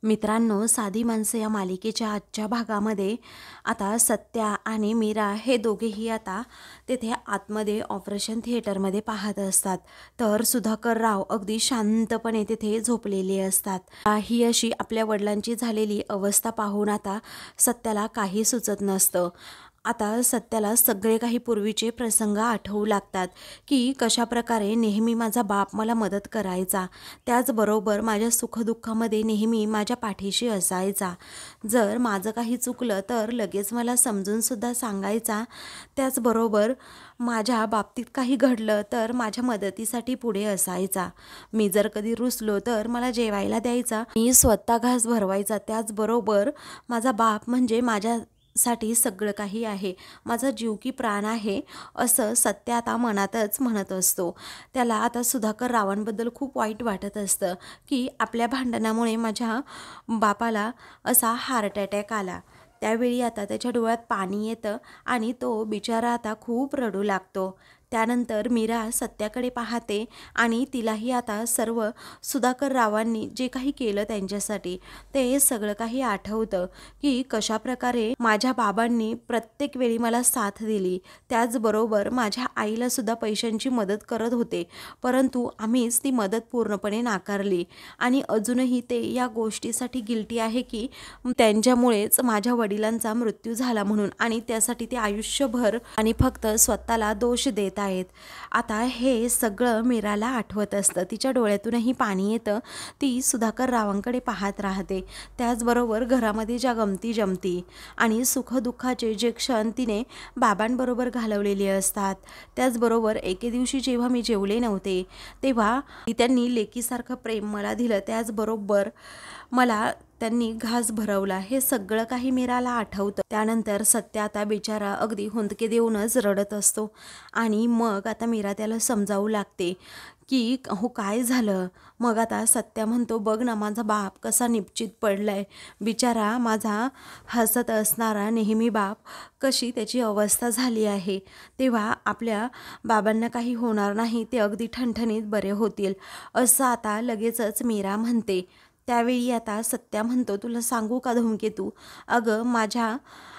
मित्रांनो, साधी माणसं या मालिकेच्या आजच्या भागामध्ये आता सत्या आणि मीरा हे दोघेही आता तेथे आतमध्ये ऑपरेशन थिएटरमध्ये पाहत असतात. तर सुधाकर राव अगदी शांतपणे तेथे झोपलेले असतात. ही अशी आपल्या वडिलांची झालेली अवस्था पाहून आता सत्याला काही सुचत नसतं. आता सत्याला सगळे काही पूर्वीचे प्रसंग आठवू लागतात की कशाप्रकारे नेहमी माझा बाप मला मदत करायचा, त्याचबरोबर माझ्या सुखदुःखामध्ये नेहमी माझ्या पाठीशी असायचा. जर माझं काही चुकलं तर लगेच मला समजूनसुद्धा सांगायचा. त्याचबरोबर माझ्या बाबतीत काही घडलं तर माझ्या मदतीसाठी पुढे असायचा. मी जर कधी रुसलो तर मला जेवायला द्यायचा, मी स्वतः घास भरवायचा. त्याचबरोबर माझा बाप म्हणजे माझ्यासाठी सगळं काही आहे, माझा जीव की प्राण आहे, असं सत्य आता मनातच म्हणत असतो. त्याला आता सुधाकर रावांबद्दल खूप वाईट वाटत असतं की आपल्या भांडणामुळे माझ्या बापाला असा हार्ट अटॅक आला. त्यावेळी आता त्याच्या डोळ्यात पाणी येतं आणि तो बिचारा आता खूप रडू लागतो. त्यानंतर मीरा सत्याकडे पाहते आणि तिलाही आता सर्व सुधाकर रावांनी जे काही केलं त्यांच्यासाठी ते सगळं काही आठवतं की कशाप्रकारे माझ्या बाबांनी प्रत्येक वेळी मला साथ दिली. त्याचबरोबर माझ्या आईला सुद्धा पैशांची मदत करत होते, परंतु आम्हीच ती मदत पूर्णपणे नाकारली आणि अजूनही ते या गोष्टीसाठी गिल्टी आहे की त्यांच्यामुळेच माझ्या वडिलांचा मृत्यू झाला म्हणून, आणि त्यासाठी ते आयुष्यभर आणि फक्त स्वतःला दोष देत आहेत. आता हे सगळं मीराला आठवत असतं. तिच्या डोळ्यातूनही पाणी येतं. ती सुधाकर रावांकडे पाहत राहते. त्याचबरोबर घरामध्ये ज्या गमती जमती आणि सुखदुःखाचे जे क्षण तिने बाबांबरोबर घालवलेले असतात, त्याचबरोबर एके दिवशी जेव्हा मी जेवले नव्हते तेव्हा त्यांनी लेकीसारखं प्रेम मला दिलं, त्याचबरोबर मला त्यांनी घास भरवला, हे सगळं काही मीराला आठवतं. त्यानंतर सत्य आता बिचारा अगदी हुंदके देऊनच रडत असतो आणि मग आता मीरा त्याला समजावू लागते की हो काय झालं. मग आता सत्या म्हणतो, बघ ना माझा बाप कसा निश्चित पडलाय, बिचारा माझा हसत असणारा नेहमी बाप, कशी त्याची अवस्था झाली आहे. तेव्हा आपल्या बाबांना काही होणार नाही, ते अगदी ठणठणीत बरे होतील, असं आता लगेचच मीरा म्हणते. त्यावेळी आता सत्या म्हणतो, तुला सांगू का धूमकेतू, अगं माझ्या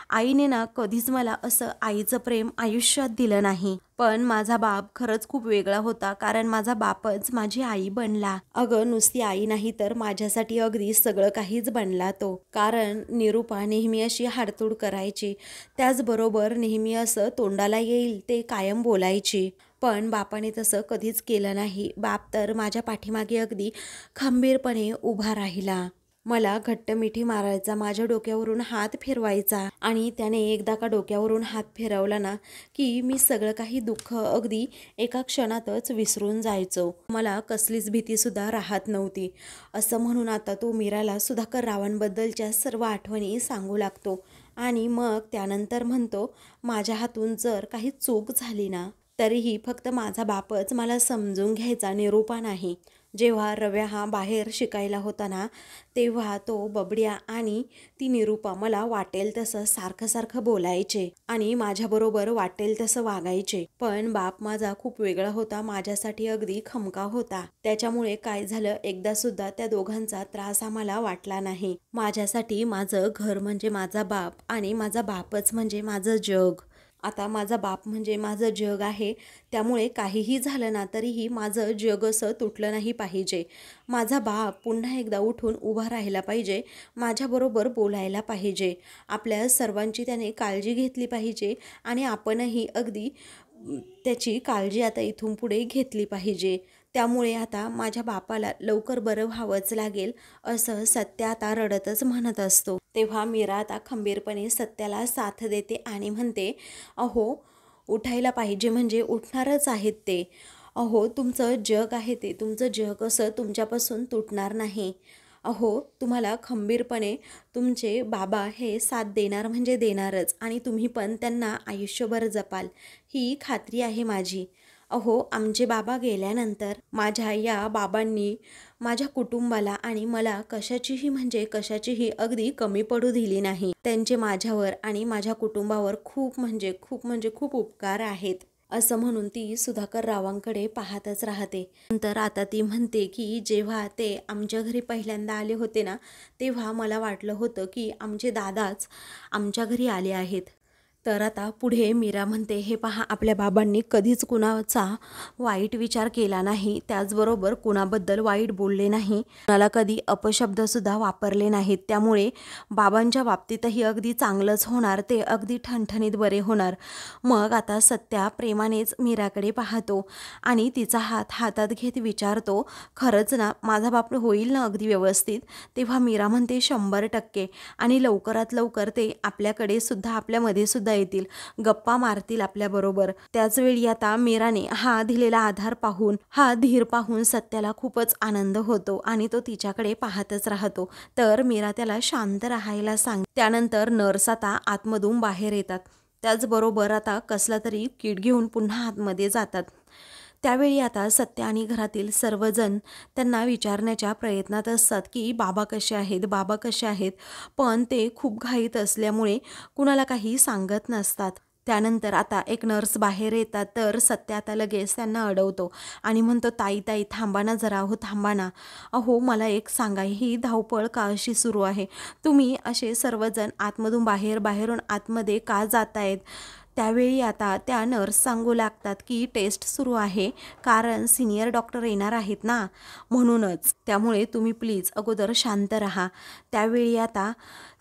आईने ना कधीच मला असं आईचं प्रेम आयुष्यात दिलं नाही, पण माझा बाप खरंच खूप वेगळा होता, कारण माझा बापच माझी आई बनला. अगं नुसती आई नाही तर माझ्यासाठी अगदी सगळं काहीच बनला तो, कारण निरूपा नेहमी अशी हाडतूड करायची, त्याचबरोबर नेहमी असं तोंडाला येईल ते कायम बोलायची, पण बापाने तसं कधीच केलं नाही. बाप तर माझ्या पाठीमागे अगदी खंबीरपणे उभा राहिला, मला घट्ट मिठी मारायचा, माझ्या डोक्यावरून हात फिरवायचा, आणि त्याने एकदा का डोक्यावरून हात फिरवला ना की मी सगळं काही दुःख अगदी एका क्षणातच विसरून जायचो, मला कसलीच भीतीसुद्धा राहत नव्हती. असं म्हणून आता तो मीराला सुधाकर रावांबद्दलच्या सर्व आठवणी सांगू लागतो आणि मग त्यानंतर म्हणतो, माझ्या हातून जर काही चूक झाली ना तरीही फक्त माझा बापच मला समजून घ्यायचा, निरूपा नाही. जेव्हा रव्या हा बाहेर शिकायला होता ना तेव्हा तो बबड्या आणि ती निरूपा मला वाटेल तसं सारखं सारखं बोलायचे आणि माझ्याबरोबर वाटेल तसं वागायचे, पण बाप माझा खूप वेगळा होता, माझ्यासाठी अगदी खमका होता. त्याच्यामुळे काय झालं, एकदा सुद्धा त्या दोघांचा त्रास आम्हाला वाटला नाही. माझ्यासाठी माझं घर म्हणजे माझा बाप आणि माझा बापच म्हणजे माझं जग. आता माझा बाप म्हणजे माझं जग आहे, त्यामुळे काहीही झालं ना तरीही माझं जग असं तुटलं नाही पाहिजे. माझा बाप पुन्हा एकदा उठून उभा राहिला पाहिजे, माझ्याबरोबर बोलायला पाहिजे, आपल्या सर्वांची त्याने काळजी घेतली पाहिजे आणि आपणही अगदी त्याची काळजी आता इथून पुढे घेतली पाहिजे. त्यामुळे आता माझ्या बापाला लवकर बरं व्हावंच लागेल, असं सत्या आता रडतच म्हणत असतो. तेव्हा मीरा आता खंबीरपणे सत्याला साथ देते आणि म्हणते, अहो उठायला पाहिजे म्हणजे उठणारच आहेत ते, अहो तुमचं जग आहे ते, तुमचं जग असं तुमच्यापासून तुटणार नाही. अहो तुम्हाला खंबीरपणे तुमचे बाबा हे साथ देणार म्हणजे देणारच, आणि तुम्ही पण त्यांना आयुष्यभर जपाल, ही खात्री आहे माझी. अहो आमचे बाबा गेल्यानंतर माझ्या या बाबांनी माझ्या कुटुंबाला आणि मला कशाचीही म्हणजे कशाचीही अगदी कमी पडू दिली नाही. त्यांचे माझ्यावर आणि माझ्या कुटुंबावर खूप म्हणजे खूप उपकार आहेत. असं म्हणून ती सुधाकर रावांकडे पाहतच राहते. नंतर आता ती म्हणते की जेव्हा ते आमच्या घरी पहिल्यांदा आले होते ना, तेव्हा मला वाटलं होतं की आमचे दादाच आमच्या घरी आले आहेत. तर आता पुढे मीरा म्हणते, हे पहा, आपल्या बाबांनी कधीच कुणाचा वाईट विचार केला नाही, त्याचबरोबर कुणाबद्दल वाईट बोलले नाही, कुणाला कधी अपशब्दसुद्धा वापरले नाहीत. त्यामुळे बाबांच्या बाबतीतही अगदी चांगलंच होणार, ते अगदी ठणठणीत बरे होणार. मग आता सत्या प्रेमानेच मीराकडे पाहतो आणि तिचा हात हातात घेत विचारतो, खरंच ना माझा बाप होईल ना अगदी व्यवस्थित? तेव्हा मीरा म्हणते 100% आणि लवकरात लवकर ते आपल्याकडे सुद्धा, आपल्यामध्ये सुद्धा येतील, गप्पा मारतील आपल्याबरोबर. त्याचवेळी आता मीराने हा दिलेला आधार पाहून, हा धीर पाहून सत्याला खूपच आनंद होतो आणि तो तिच्याकडे पाहतच राहतो. तर मीरा त्याला शांत राहायला सांग. त्यानंतर नर्स आता आतमधून बाहेर येतात. त्याचबरोबर आता कसला तरी किट घेऊन पुन्हा आतमध्ये जातात. त्यावेळी आता सत्या आणि घरातील सर्वजण त्यांना विचारण्याच्या प्रयत्नात असतात की बाबा कसे आहेत, बाबा कसे आहेत, पण ते खूप घाईत असल्यामुळे कुणाला काही सांगत नसतात. त्यानंतर आता एक नर्स बाहेर येतात. तर सत्या आता लगेच त्यांना अडवतो आणि म्हणतो, ताई ताई थांबा ना जरा, हो थांबा ना, अहो मला एक सांगा, ही धावपळ का अशी सुरू आहे? तुम्ही असे सर्वजण आतमधून बाहेर, बाहेरून आतमध्ये का जातायत? त्यावेळी आता त्या नर्स सांगू लागतात की टेस्ट सुरू आहे, कारण सिनियर डॉक्टर येणार आहेत ना, म्हणूनच. त्यामुळे तुम्ही प्लीज अगोदर शांत राहा. त्यावेळी आता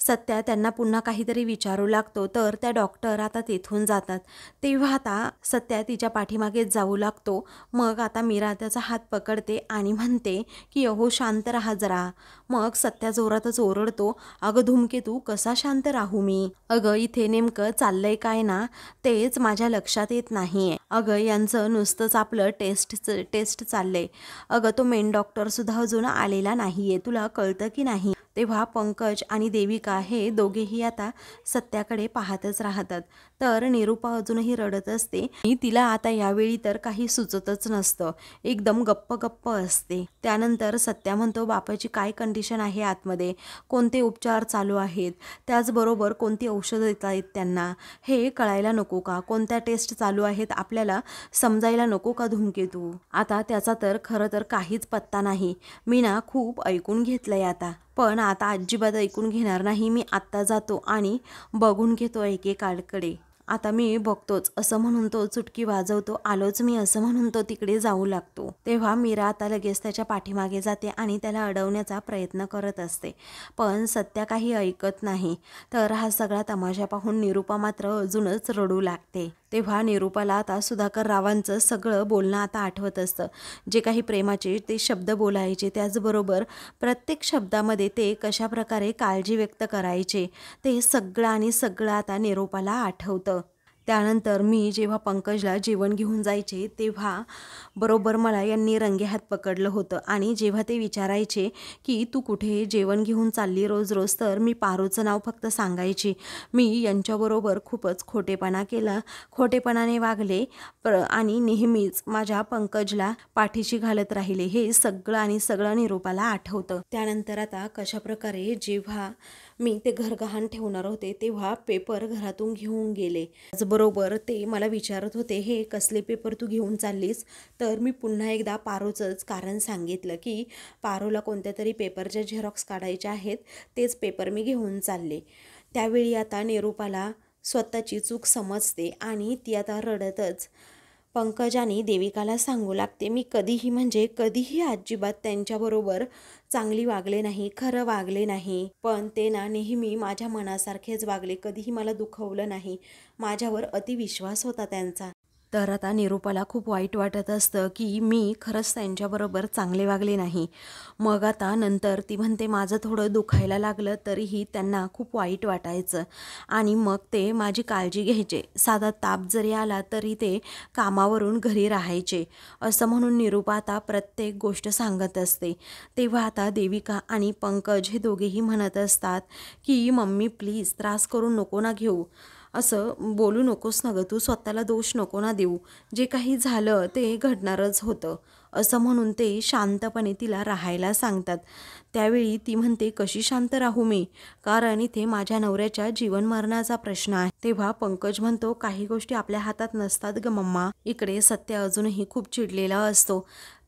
सत्या त्यांना पुन्हा काहीतरी विचारू लागतो. तर त्या डॉक्टर आता तेथून जातात. तेव्हा आता सत्या तिच्या पाठीमागे जाऊ लागतो. मग आता मीरा त्याचा हात पकडते आणि म्हणते की अहो शांत राहा जरा. मग सत्या जोरातच ओरडतो, अगं धूमकेतू, कसा शांत राहू मी? अगं इथे नेमकं चाललंय काय ना, तेच माझ्या लक्षात येत नाहीये. अगं यांचं नुसतंच आपलं टेस्ट चाललंय. अगं तो मेन डॉक्टर सुद्धा अजून आलेला नाहीये, तुला कळतं की नाही? तेव्हा पंकज आणि देविका हे दोघेही आता सत्याकडे पाहतच राहतात. तर निरूपा अजूनही रडत असते आणि तिला आता यावेळी तर काही सुचतच नसतं, एकदम गप्प गप्प असते. त्यानंतर सत्या म्हणतो, बापाची काय कंडिशन आहे आतमध्ये, कोणते उपचार चालू आहेत, त्याचबरोबर कोणती औषधं देत आहेत त्यांना, हे कळायला नको का? कोणत्या टेस्ट चालू आहेत आपल्याला समजायला नको का धूमकेतू? आता त्याचा तर खरं तर काहीच पत्ता नाही. मी ना खूप ऐकून घेतलंय आता, पण आता अजिबात ऐकून घेणार नाही. मी आत्ता जातो आणि बघून घेतो एकेकाकडे. आता मी बघतोच, असं म्हणून तो चुटकी वाजवतो, आलोच मी, असं म्हणून तो तिकडे जाऊ लागतो. तेव्हा मीरा आता लगेच त्याच्या पाठीमागे जाते आणि त्याला अडवण्याचा प्रयत्न करत असते, पण सत्या काही ऐकत नाही. तर हा सगळा तमाशा पाहून निरूपा मात्र अजूनच रडू लागते. तेव्हा निरूपाला आता सुधाकर रावांचं सगळं बोलणं आता आठवत असतं. जे काही प्रेमाचे ते शब्द बोलायचे, त्याचबरोबर प्रत्येक शब्दामध्ये ते कशाप्रकारे काळजी व्यक्त करायचे, ते सगळं आणि सगळं आता निरूपाला आठवतं. त्यानंतर मी जेव्हा पंकजला जेवण घेऊन जायचे, तेव्हा बरोबर मला यांनी रंगेहात पकडलं होतं आणि जेव्हा ते विचारायचे की तू कुठे जेवण घेऊन चालली रोज रोज, तर मी पारूचं नाव फक्त सांगायची. मी यांच्याबरोबर खूपच खोटेपणा केला, खोटेपणाने वागले आणि नेहमीच माझ्या पंकजला पाठीशी घालत राहिले. हे सगळं आणि सगळं निरूपाला आठवतं. त्यानंतर आता कशाप्रकारे जेव्हा मी ते घर गहाण ठेवणार होते, तेव्हा पेपर घरातून घेऊन गेले. त्याचबरोबर ते मला विचारत होते, हे कसले पेपर तू घेऊन चाललीस? तर मी पुन्हा एकदा पारोचंच कारण सांगितलं की पारोला कोणत्या तरी पेपरच्या झेरॉक्स काढायच्या आहेत, तेच पेपर मी घेऊन चालले. त्यावेळी आता निरूपाला स्वतःची चूक समजते आणि ती आता रडतच पंकज आणि देविकाला सांगू लागते, मी कधीही म्हणजे कधीही अजिबात त्यांच्याबरोबर चांगली वागले नाही, खरं वागले नाही, पण ते ना नेहमी माझ्या मनासारखेच वागले, कधीही मला दुखवलं नाही, माझ्यावर अतिविश्वास होता त्यांचा. तर आता निरूपाला खूप वाईट वाटत असतं की मी खरंच त्यांच्याबरोबर चांगले वागले नाही. मग आता नंतर ती म्हणते, माझं थोडं दुखायला लागलं तरीही त्यांना खूप वाईट वाटायचं आणि मग ते माझी काळजी घ्यायचे. साधा ताप जरी आला तरी ते कामावरून घरी राहायचे. असं म्हणून निरूपा आता प्रत्येक गोष्ट सांगत असते. तेव्हा आता देविका आणि पंकज हे दोघेही म्हणत असतात की मम्मी प्लीज त्रास करून नको ना घेऊ, असं बोलू नकोस ना गं तू, स्वतःला दोष नको ना देऊ, जे काही झालं ते घडणारच होतं, असं म्हणून ते शांतपणे तिला राहायला सांगतात. त्यावेळी ती म्हणते, कशी शांत राहू मी, कारण इथे माझ्या नवऱ्याच्या जीवन मरणाचा प्रश्न आहे. तेव्हा पंकज म्हणतो, काही गोष्टी आपल्या हातात नसतात ग मम्मा. इकडे सत्य अजूनही खूप चिडलेला असतो.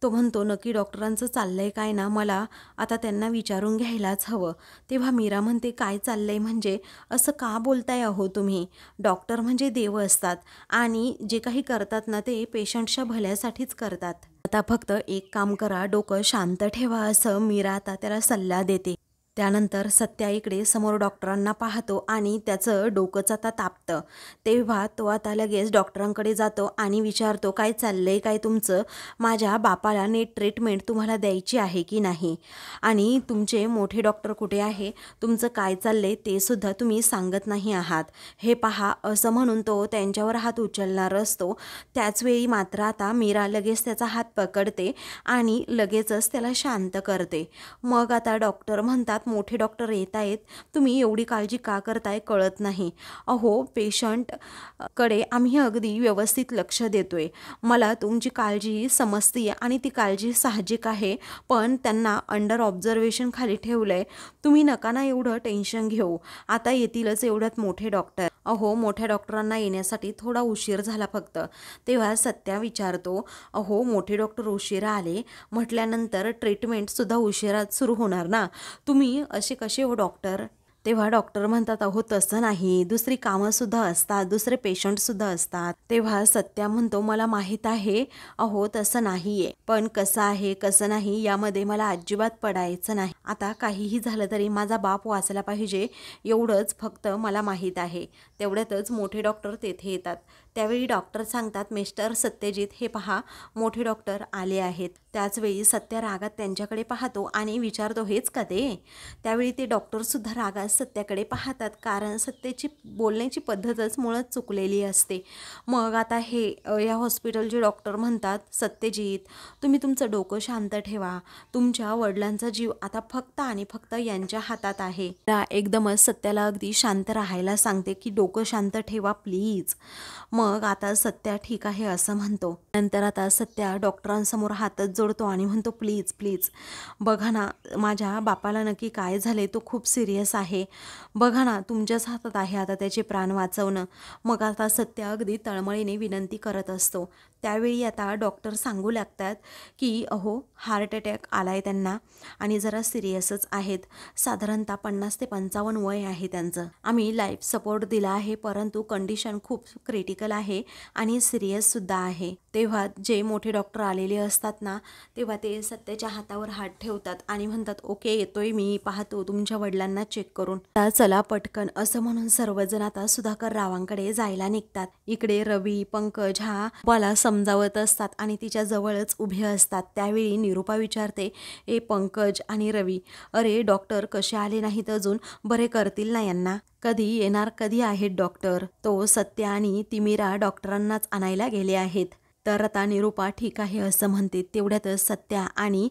तो म्हणतो, नक्की डॉक्टरांचं चाललंय काय ना, मला आता त्यांना विचारून घ्यायलाच हवं. तेव्हा मीरा म्हणते, काय चाललंय म्हणजे, असं का बोलताय अहो तुम्ही? डॉक्टर म्हणजे देव असतात आणि जे काही करतात ना ते पेशंटच्या भल्यासाठीच करतात. आता फक्त एक काम करा, डोकं शांत ठेवा, असं मीरा आता त्याला सल्ला देते. त्यानंतर सत्या इकडे समोर डॉक्टरांना पाहतो आणि त्याचं डोकंच आता तापतं. तेव्हा तो आता लगेच डॉक्टरांकडे जातो आणि विचारतो, काय चाललंय काय तुमचं? माझ्या बापाला नीट ट्रीटमेंट तुम्हाला द्यायची आहे की नाही? आणि तुमचे मोठे डॉक्टर कुठे आहे? तुमचं काय चाललंय ते सुद्धा तुम्ही सांगत नाही आहात. हे पहा, असं म्हणून तो त्यांच्यावर हात उचलणार असतो. त्याचवेळी मात्र आता मीरा लगेच त्याचा हात पकडते आणि लगेचच त्याला शांत करते. मग आता डॉक्टर म्हणतात, मोठे डॉक्टर येत आहेत, तुम्ही एवढी काळजी का करताय कळत नाही. अहो, पेशंटकडे आम्ही अगदी व्यवस्थित लक्ष देतोय. मला तुमची काळजी समजते आणि ती काळजी साहजिक आहे, पण त्यांना अंडर ऑब्झर्वेशन खाली ठेवलंय. तुम्ही नका ना एवढं टेन्शन घेऊ. आता येतीलच एवढ्यात मोठे डॉक्टर. अहो, मोठ्या डॉक्टरांना येण्यासाठी थोडा उशीर झाला फक्त. तेव्हा सत्या विचारतो, अहो मोठे डॉक्टर उशिरा आले म्हटल्यानंतर ट्रीटमेंटसुद्धा उशिरात सुरू होणार ना, तुम्ही असे कसे हो डॉक्टर? तेव्हा डॉक्टर म्हणतात, अहो तसं नाही, दुसरी कामंसुद्धा असतात, दुसरे पेशंटसुद्धा असतात. तेव्हा सत्या म्हणतो, मला माहीत आहे अहो तसं नाही आहे, पण कसं आहे कसं नाही यामध्ये मला अजिबात पडायचं नाही. आता काहीही झालं तरी माझा बाप वाचला पाहिजे एवढंच फक्त मला माहीत आहे. तेवढ्यातच मोठे डॉक्टर तेथे येतात. त्यावेळी डॉक्टर सांगतात, मिस्टर सत्यजित हे पहा, मोठे डॉक्टर आले आहेत. त्याचवेळी सत्या रागात त्यांच्याकडे पाहतो आणि विचारतो, हेच का ते? त्यावेळी ते डॉक्टरसुद्धा रागात सत्याकडे पाहतात, कारण सत्याची बोलण्याची पद्धतच मुळात चुकलेली असते. मग आता हे या हॉस्पिटलचे डॉक्टर म्हणतात, सत्यजित तुम्ही तुमचं डोकं शांत ठेवा, तुमच्या वडिलांचा जीव आता फक्त आणि फक्त यांच्या हातात आहे. एकदमच सत्याला अगदी शांत राहायला सांगते की डोकं शांत ठेवा प्लीज. मग आता सत्या ठीक आहे असं म्हणतो. नंतर आता सत्या डॉक्टरांसमोर हातच जोडतो आणि म्हणतो, प्लीज प्लीज बघा ना, माझ्या बापाला नक्की काय झाले, तो खूप सिरियस आहे. बघा ना, तुमच्याच हातात आहे आता त्याचे प्राण वाचवणं. मग आता सत्या अगदी तळमळीने विनंती करत असतो. त्यावेळी आता डॉक्टर सांगू लागतात की अहो, हार्ट अटॅक आलाय त्यांना आणि जरा सिरियसच आहेत. साधारणतः 50 ते 55 वय आहे त्यांचं. आम्ही लाईफ सपोर्ट दिला आहे, परंतु कंडिशन खूप क्रिटिकल आहे आणि सिरियससुद्धा आहे. तेव्हा जे मोठे डॉक्टर आलेले असतात ना, तेव्हा ते सत्याच्या हातावर हात ठेवतात आणि म्हणतात, ओके येतोय मी, पाहतो तुमच्या वडिलांना चेक करून. चला पटकन, असं म्हणून सर्वजण आता सुधाकर रावांकडे जायला निघतात. इकडे रवी पंकज हा बाला समजावत असतात आणि तिच्या जवळच उभे असतात. त्यावेळी निरूपा विचारते, ए पंकज आणि रवी, अरे डॉक्टर कसे आले नाहीत अजून, बरे करतील ना यांना? कधी येणार, कधी आहेत डॉक्टर? तो सत्या आणि ती मीरा डॉक्टरांनाच आणायला गेले आहेत. तर आता निरूपा ठीक आहे असं म्हणते. तेवढ्यातच सत्या आणि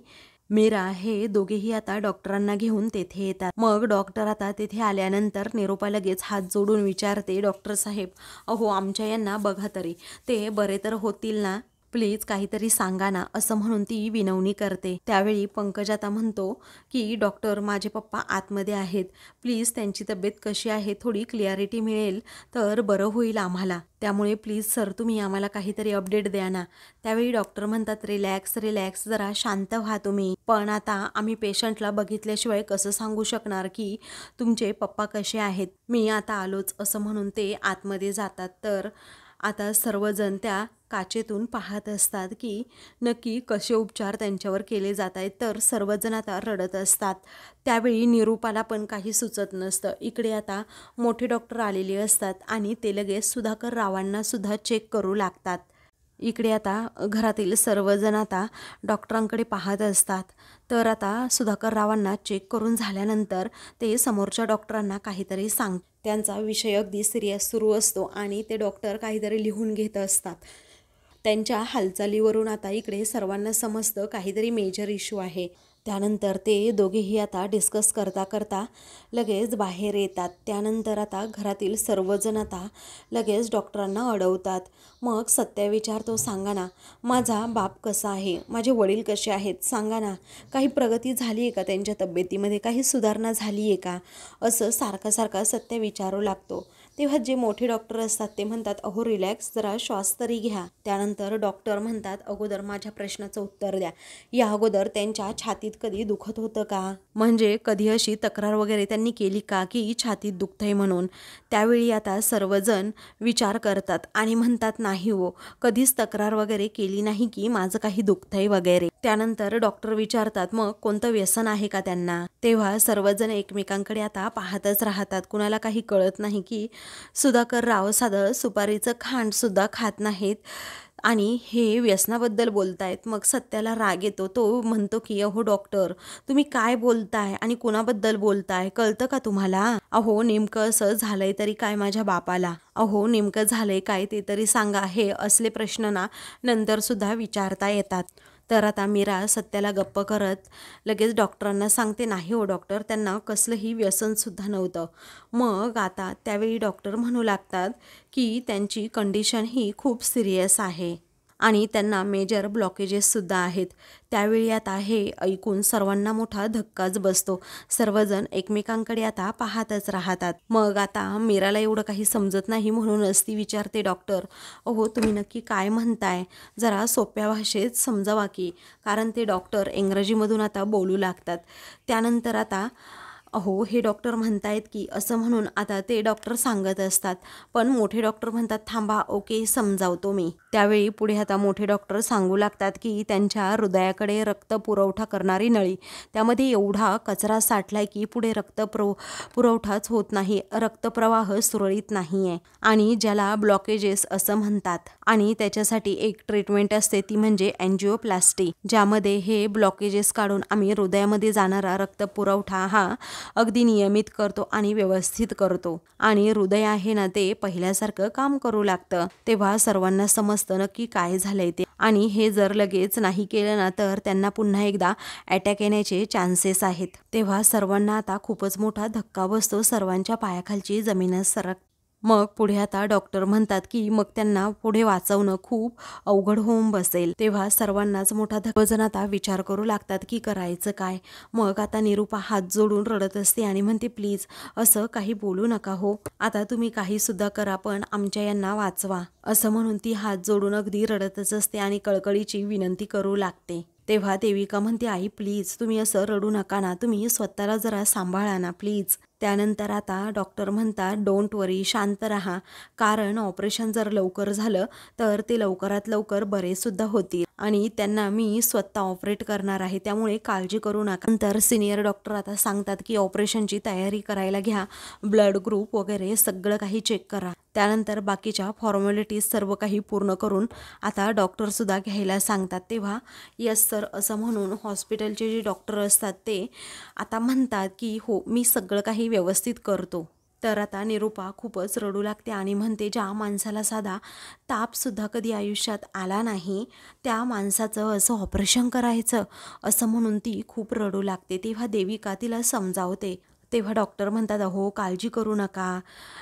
मीरा हे दोघेही आता डॉक्टरांना घेऊन तेथे येतात. मग डॉक्टर आता तेथे आल्यानंतर निरूपा लगेच हात जोडून विचारते, डॉक्टर साहेब अहो आमच्या यांना बघा तरी, ते बरे तर होतील ना? प्लीज काहीतरी सांगा ना, असं म्हणून ती विनवणी करते. त्यावेळी पंकज आता म्हणतो की डॉक्टर माझे पप्पा आतमध्ये आहेत, प्लीज त्यांची तब्येत कशी आहे थोडी क्लिअरिटी मिळेल तर बरं होईल आम्हाला, त्यामुळे प्लीज सर तुम्ही आम्हाला काहीतरी अपडेट द्या ना. त्यावेळी डॉक्टर म्हणतात, रिलॅक्स रिलॅक्स, जरा शांत व्हा तुम्ही. पण आता आम्ही पेशंटला बघितल्याशिवाय कसं सांगू शकणार की तुमचे पप्पा कसे आहेत? मी आता आलोच, असं म्हणून ते आतमध्ये जातात. तर आता सर्वजण त्या काचेतून पाहत असतात की नक्की कसे उपचार त्यांच्यावर केले जात आहेत. तर सर्वजण आता रडत असतात. त्यावेळी निरूपाला पण काही सुचत नसतं. इकडे आता मोठे डॉक्टर आलेले असतात आणि ते लगेच सुधाकर रावांना सुद्धा चेक करू लागतात. इकडे आता घरातील सर्वजण आता डॉक्टरांकडे पाहत असतात. तर आता सुधाकर रावांना चेक करून झाल्यानंतर ते समोरच्या डॉक्टरांना काहीतरी सांगतात. त्यांचा विषय अगदी सिरियस सुरू असतो आणि ते डॉक्टर काहीतरी लिहून घेत असतात. त्यांच्या हालचालीवरून आता इकडे सर्वांना समजतं काहीतरी मेजर इश्यू आहे. त्यानंतर ते दोघेही आता डिस्कस करता करता लगेच बाहेर येतात. त्यानंतर आता घरातील सर्वजण आता लगेच डॉक्टरांना अडवतात. मग सत्या विचारतो, सांगा ना, माझा बाप कसा आहे, माझे वडील कसे आहेत, सांगा ना, काही प्रगती झाली आहे का, त्यांच्या तब्येतीमध्ये काही सुधारणा झाली आहे का, असं सारखा सारखा सत्या विचारू लागतो. तेव्हा जे मोठे डॉक्टर असतात ते म्हणतात, अहो रिलॅक्स, जरा श्वास तरी घ्या. त्यानंतर डॉक्टर म्हणतात, अगोदर माझ्या प्रश्नाचं उत्तर द्या, या अगोदर त्यांच्या छातीत कधी दुखत होतं का, म्हणजे कधी अशी तक्रार वगैरे त्यांनी केली का की छातीत दुखतंय म्हणून. त्यावेळी आता सर्वजण विचार करतात आणि म्हणतात, नाही हो, कधीच तक्रार वगैरे केली नाही की माझं काही दुखतंय वगैरे. त्यानंतर डॉक्टर विचारतात, मग कोणतं व्यसन आहे का त्यांना. तेव्हा सर्वजण एकमेकांकडे आता पाहतच राहतात. कुणाला काही कळत नाही की सुधाकर राव साधं सुपारीचं खांडसुद्धा खात नाहीत आणि हे व्यसनाबद्दल बोलतायत. मग सत्याला राग येतो. तो म्हणतो की अहो डॉक्टर, तुम्ही काय बोलताय आणि कुणाबद्दल बोलताय, कळतं का तुम्हाला. अहो नेमकं असं झालंय तरी काय माझ्या बापाला, अहो नेमकं झालंय काय ते तरी सांगा. हे असले प्रश्न ना नंतर सुद्धा विचारता येतात. तर आता मीरा सत्याला गप्प करत लगेच डॉक्टरांना सांगते, नाही हो डॉक्टर, त्यांना कसलंही व्यसनसुद्धा नव्हतं. मग आता त्यावेळी डॉक्टर म्हणू लागतात की त्यांची कंडिशन ही खूप सिरियस आहे आणि त्यांना मेजर ब्लॉकेजेससुद्धा आहेत. त्यावेळी आता हे ऐकून सर्वांना मोठा धक्काच बसतो. सर्वजण एकमेकांकडे आता पाहतच राहतात. मग आता मीराला एवढं काही समजत नाही म्हणूनच ती विचारते, डॉक्टर, अहो तुम्ही नक्की काय म्हणताय, जरा सोप्या भाषेत समजावा की. कारण ते डॉक्टर इंग्रजीमधून आता बोलू लागतात. त्यानंतर आता अहो हे डॉक्टर म्हणतायत की असं म्हणून आता ते डॉक्टर सांगत असतात. पण मोठे डॉक्टर म्हणतात, थांबा, ओके, समजावतो मी. त्यावेळी पुढे आता मोठे डॉक्टर सांगू लागतात की त्यांच्या हृदयाकडे रक्त पुरवठा करणारी नळी, त्यामध्ये एवढा कचरा साठलाय की पुढे पुरवठाच होत नाही, रक्तप्रवाह सुरळीत नाही आहे आणि ज्याला ब्लॉकेजेस असं म्हणतात. आणि त्याच्यासाठी एक ट्रीटमेंट असते, ती म्हणजे अँजिओप्लास्टी, ज्यामध्ये हे ब्लॉकेजेस काढून आम्ही हृदयामध्ये जाणारा रक्तपुरवठा हा अगदी नियमित करतो आणि व्यवस्थित करतो आणि हृदय आहे ना ते पहिल्यासारखं काम करू लागतं. तेव्हा सर्वांना समजतं नक्की काय झालंय ते. आणि हे जर लगेच नाही केलं ना तर त्यांना पुन्हा एकदा अटॅक येण्याचे चान्सेस आहेत. तेव्हा सर्वांना आता खूपच मोठा धक्का बसतो. सर्वांच्या पायाखालची जमीनच सरक. मग पुढे आता डॉक्टर म्हणतात की मग त्यांना पुढे वाचवणं खूप अवघड होऊन बसेल. तेव्हा सर्वांनाच मोठा धक्का. आता विचार करू लागतात की करायचं काय. मग आता निरूपा हात जोडून रडत असते आणि म्हणते, प्लीज असं काही बोलू नका हो, आता तुम्ही काही सुद्धा करा पण आमच्या यांना वाचवा, असं म्हणून ती हात जोडून अगदी रडतच असते आणि कळकळीची विनंती करू लागते. तेव्हा देविका म्हणते, आई प्लीज तुम्ही असं रडू नका ना, तुम्ही स्वतःला जरा सांभाळा ना प्लीज. त्यानंतर आता डॉक्टर म्हणतात, डोंट वरी, शांत राहा, कारण ऑपरेशन जर लवकर झालं तर ते लवकरात लवकर बरेसुद्धा होतील आणि त्यांना मी स्वतः ऑपरेट करणार आहे, त्यामुळे काळजी करू नका. नंतर सिनियर डॉक्टर आता सांगतात की ऑपरेशनची तयारी करायला घ्या, ब्लड ग्रुप वगैरे सगळं काही चेक करा. त्यानंतर बाकीच्या फॉर्मॅलिटीज सर्व काही पूर्ण करून आता डॉक्टरसुद्धा घ्यायला सांगतात. तेव्हा यस सर असं म्हणून हॉस्पिटलचे जे डॉक्टर असतात ते आता म्हणतात की हो, मी सगळं काही व्यवस्थित करतो. तर आता निरूपा खूपच रडू लागते आणि म्हणते, ज्या माणसाला साधा तापसुद्धा कधी आयुष्यात आला नाही त्या माणसाचं असं ऑपरेशन करायचं, असं म्हणून ती खूप रडू लागते. तेव्हा देविका तिला समजावते. तेव्हा डॉक्टर म्हणतात, अहो काळजी करू नका,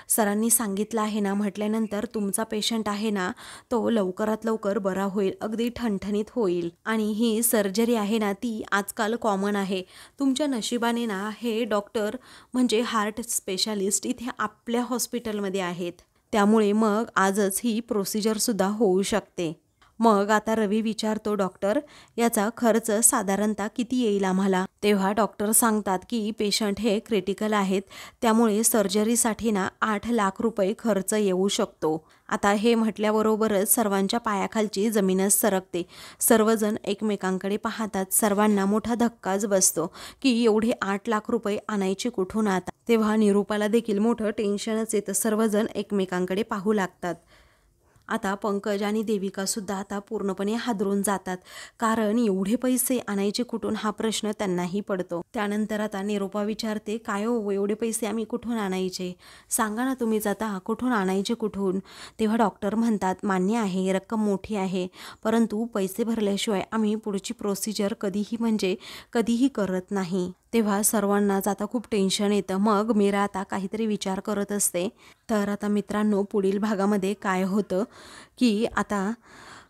सरांनी सांगितलं आहे ना, म्हटल्यानंतर तुमचा पेशंट आहे ना तो लवकरात लवकर बरा होईल, अगदी ठणठणीत होईल आणि ही सर्जरी आहे ना ती आजकाल कॉमन आहे. तुमच्या नशिबाने ना हे डॉक्टर म्हणजे हार्ट स्पेशालिस्ट इथे आपल्या हॉस्पिटलमध्ये आहेत, त्यामुळे मग आजच ही प्रोसिजरसुद्धा होऊ शकते. मग आता रवी विचारतो, डॉक्टर याचा खर्च साधारणतः किती येईल आम्हाला. तेव्हा डॉक्टर सांगतात की पेशंट हे क्रिटिकल आहेत, त्यामुळे सर्जरीसाठी ना 8 लाख रुपये खर्च येऊ शकतो. आता हे म्हटल्याबरोबरच सर्वांच्या पायाखालची जमीनच सरकते. सर्वजण एकमेकांकडे पाहतात. सर्वांना मोठा धक्काच बसतो की एवढे 8 लाख रुपये आणायचे कुठून आता. तेव्हा निरूपाला देखील मोठं टेन्शनच येतं. सर्वजण एकमेकांकडे पाहू लागतात. आता पंकज आणि देविकासुद्धा आता पूर्णपणे हादरून जातात, कारण एवढे पैसे आणायचे कुठून हा प्रश्न त्यांनाही पडतो. त्यानंतर आता निरूपा विचारते, काय हो एवढे पैसे आम्ही कुठून आणायचे, सांगा ना तुम्हीच आता कुठून आणायचे कुठून. तेव्हा डॉक्टर म्हणतात, मान्य आहे रक्कम मोठी आहे, परंतु पैसे भरल्याशिवाय आम्ही पुढची प्रोसिजर कधीही करत नाही. तेव्हा सर्वांनाच आता खूप टेन्शन येतं. मग मीरा आता काहीतरी विचार करत असते. तर आता मित्रांनो, पुढील भागामध्ये काय होतं की आता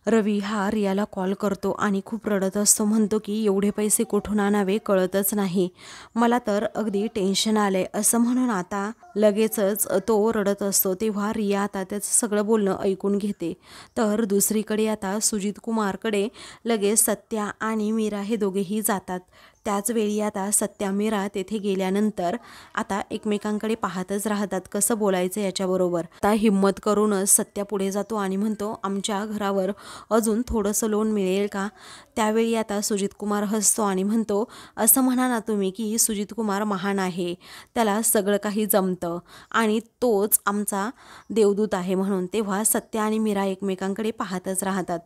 रवी हा रियाला कॉल करतो आणि खूप रडत असतो. म्हणतो की एवढे पैसे कुठून आणावे कळतच नाही, मला तर अगदी टेन्शन आलंय, असं म्हणून आता लगेचच तो रडत असतो. तेव्हा रिया आता त्याचं सगळं बोलणं ऐकून घेते. तर दुसरीकडे आता सुजित कुमारकडे लगेच सत्या आणि मीरा हे दोघेही जातात. त्याच वेळी आता सत्या मीरा तेथे गेल्यानंतर आता एकमेकांकडे पाहतच राहतात, कसं बोलायचं याच्याबरोबर. आता हिम्मत करूनच सत्या पुढे जातो आणि म्हणतो, आमच्या घरावर अजून थोडंसं लोन मिळेल का. त्यावेळी आता सुजित कुमार हसतो आणि म्हणतो, असं म्हणा ना तुम्ही की सुजित कुमार महान आहे, त्याला सगळं काही जमतं आणि तोच आमचा देवदूत आहे म्हणून. तेव्हा सत्या आणि मीरा एकमेकांकडे पाहतच राहतात.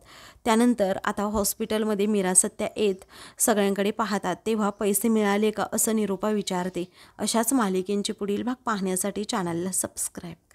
त्यानंतर आता हॉस्पिटलमध्ये मीरा सत्या येत सगळ्यांकडे पाहतात. तेव्हा पैसे मिळाले का असं निरूपा विचारते. अशाच मालिकेंचे पुढील भाग पाहण्यासाठी चॅनलला सबस्क्राईब